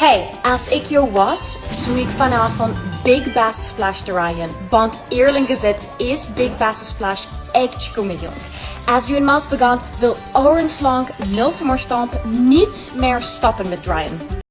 Hey, als ik jou was, zou ik vanavond Big Bass Splash draaien. Want eerlijk gezegd is Big Bass Splash echt comedian. Als u eenmaal begon, wil Orange Lang 0 vermorstamp niet meer stoppen met draaien.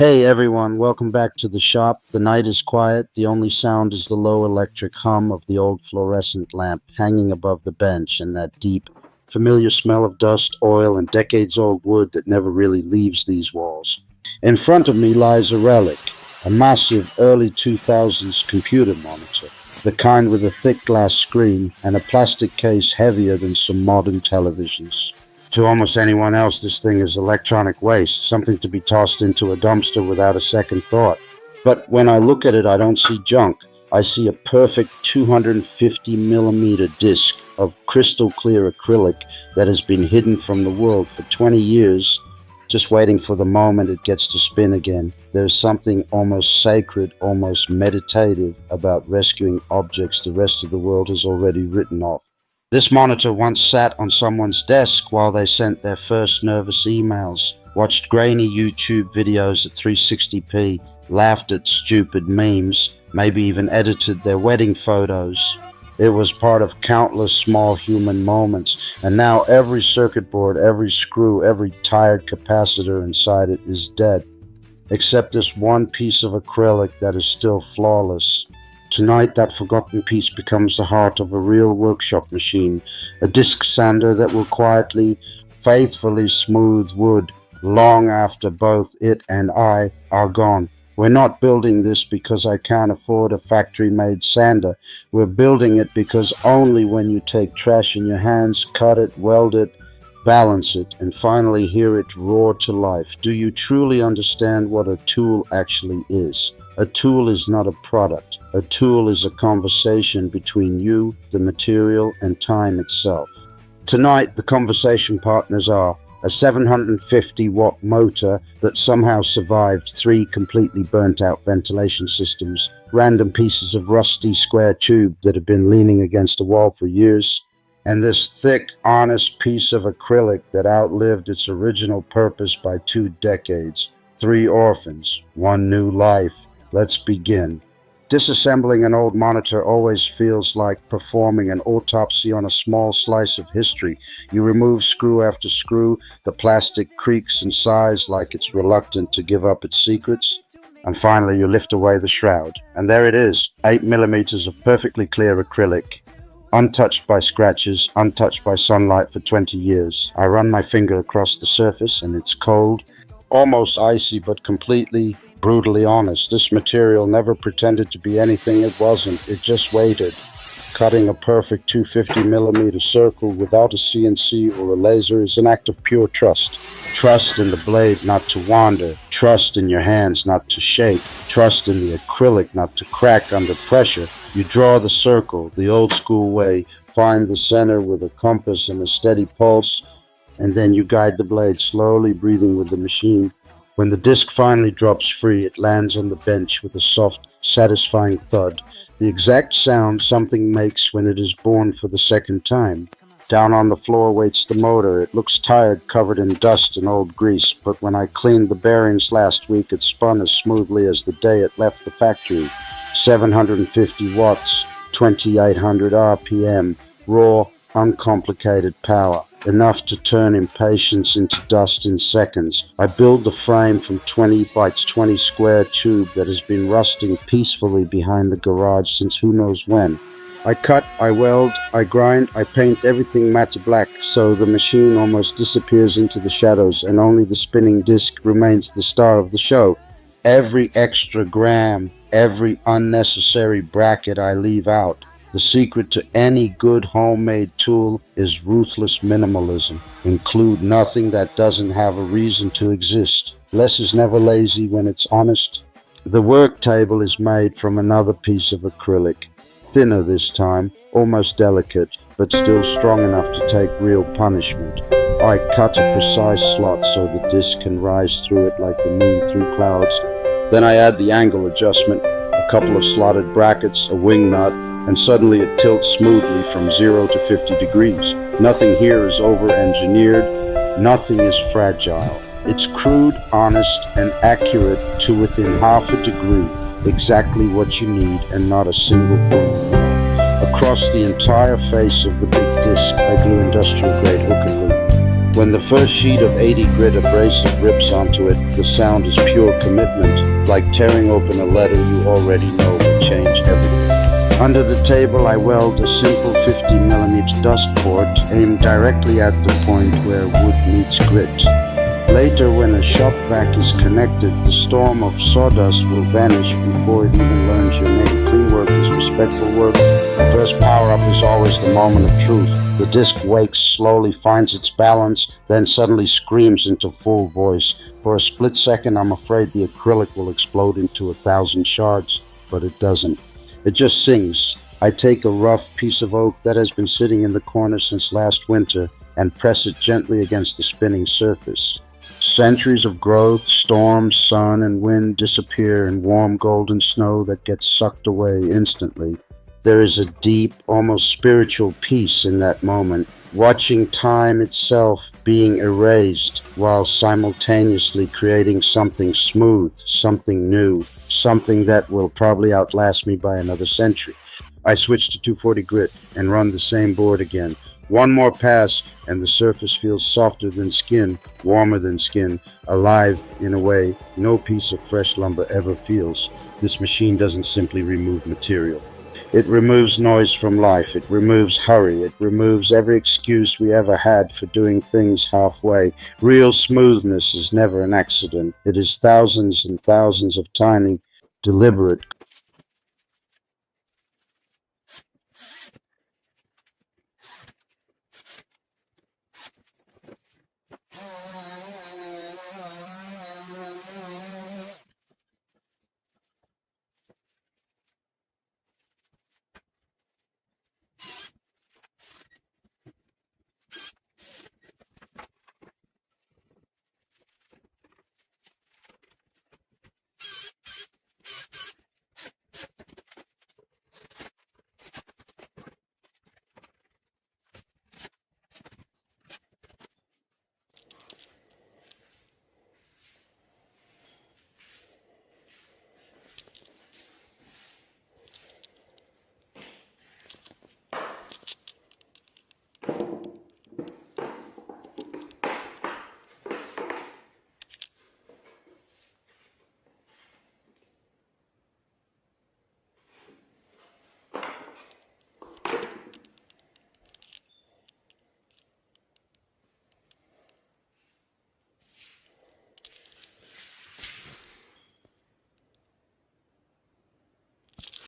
Hey everyone, welcome back to the shop. The night is quiet. The only sound is the low electric hum of the old fluorescent lamp hanging above the bench and that deep, familiar smell of dust, oil, and decades-old wood that never really leaves these walls. In front of me lies a relic, a massive early 2000s computer monitor, the kind with a thick glass screen and a plastic case heavier than some modern televisions. To almost anyone else, this thing is electronic waste, something to be tossed into a dumpster without a second thought. But when I look at it, I don't see junk. I see a perfect 250mm disc of crystal clear acrylic that has been hidden from the world for 20 years, just waiting for the moment it gets to spin again. There's something almost sacred, almost meditative about rescuing objects the rest of the world has already written off. This monitor once sat on someone's desk while they sent their first nervous emails, watched grainy YouTube videos at 360p, laughed at stupid memes, maybe even edited their wedding photos. It was part of countless small human moments, and now every circuit board, every screw, every tired capacitor inside it is dead, except this one piece of acrylic that is still flawless. Tonight, that forgotten piece becomes the heart of a real workshop machine, a disc sander that will quietly, faithfully smooth wood long after both it and I are gone. We're not building this because I can't afford a factory-made sander. We're building it because only when you take trash in your hands, cut it, weld it, balance it, and finally hear it roar to life, do you truly understand what a tool actually is. A tool is not a product. A tool is a conversation between you, the material, and time itself. Tonight, the conversation partners are a 750-watt motor that somehow survived 3 completely burnt-out ventilation systems, random pieces of rusty square tube that have been leaning against a wall for years, and this thick, honest piece of acrylic that outlived its original purpose by 2 decades. 3 orphans, 1 new life. Let's begin. Disassembling an old monitor always feels like performing an autopsy on a small slice of history. You remove screw after screw, the plastic creaks and sighs like it's reluctant to give up its secrets, and finally you lift away the shroud. And there it is, 8mm of perfectly clear acrylic, untouched by scratches, untouched by sunlight for 20 years. I run my finger across the surface and it's cold, almost icy, but completely brutally honest. This material never pretended to be anything it wasn't. It just waited, cutting a perfect 250mm circle without a CNC or a laser is an act of pure trust. Trust in the blade not to wander, trust in your hands not to shake, trust in the acrylic not to crack under pressure. You draw the circle the old school way, find the center with a compass and a steady pulse, and then you guide the blade slowly, breathing with the machine. When the disc finally drops free, it lands on the bench with a soft, satisfying thud, the exact sound something makes when it is born for the second time. Down on the floor waits the motor. It looks tired, covered in dust and old grease, but when I cleaned the bearings last week, it spun as smoothly as the day it left the factory. 750 watts, 2800 RPM, raw, uncomplicated power. Enough to turn impatience into dust in seconds. I build the frame from 20 by 20 square tube that has been rusting peacefully behind the garage since who knows when. I cut, I weld, I grind, I paint everything matte black so the machine almost disappears into the shadows and only the spinning disc remains the star of the show. Every extra gram, every unnecessary bracket I leave out. The secret to any good homemade tool is ruthless minimalism. Include nothing that doesn't have a reason to exist. Less is never lazy when it's honest. The work table is made from another piece of acrylic, Thinner this time, almost delicate, but still strong enough to take real punishment. I cut a precise slot so the disc can rise through it like the moon through clouds. Then I add the angle adjustment, a couple of slotted brackets, a wing nut, and suddenly it tilts smoothly from 0 to 50 degrees. Nothing here is over-engineered, nothing is fragile. It's crude, honest, and accurate to within half a degree, exactly what you need and not a single thing. Across the entire face of the big disc, I glue industrial-grade hook and loop. When the first sheet of 80 grit abrasive rips onto it, the sound is pure commitment, like tearing open a letter you already know will change everything. Under the table, I weld a simple 50mm dust port aimed directly at the point where wood meets grit. Later, when a shop vac is connected, the storm of sawdust will vanish before it even learns your name. Clean work is respectful work. The first power-up is always the moment of truth. The disc wakes, slowly finds its balance, then suddenly screams into full voice. For a split second, I'm afraid the acrylic will explode into 1,000 shards, but it doesn't. It just sings. I take a rough piece of oak that has been sitting in the corner since last winter and press it gently against the spinning surface. Centuries of growth, storms, sun, and wind disappear in warm golden snow that gets sucked away instantly. There is a deep, almost spiritual peace in that moment, watching time itself being erased while simultaneously creating something smooth, something new, something that will probably outlast me by another century. I switch to 240 grit and run the same board again. One more pass and the surface feels softer than skin, warmer than skin, alive in a way no piece of fresh lumber ever feels. This machine doesn't simply remove material. It removes noise from life. It removes hurry. It removes every excuse we ever had for doing things halfway. Real smoothness is never an accident. It is thousands and thousands of tiny, deliberate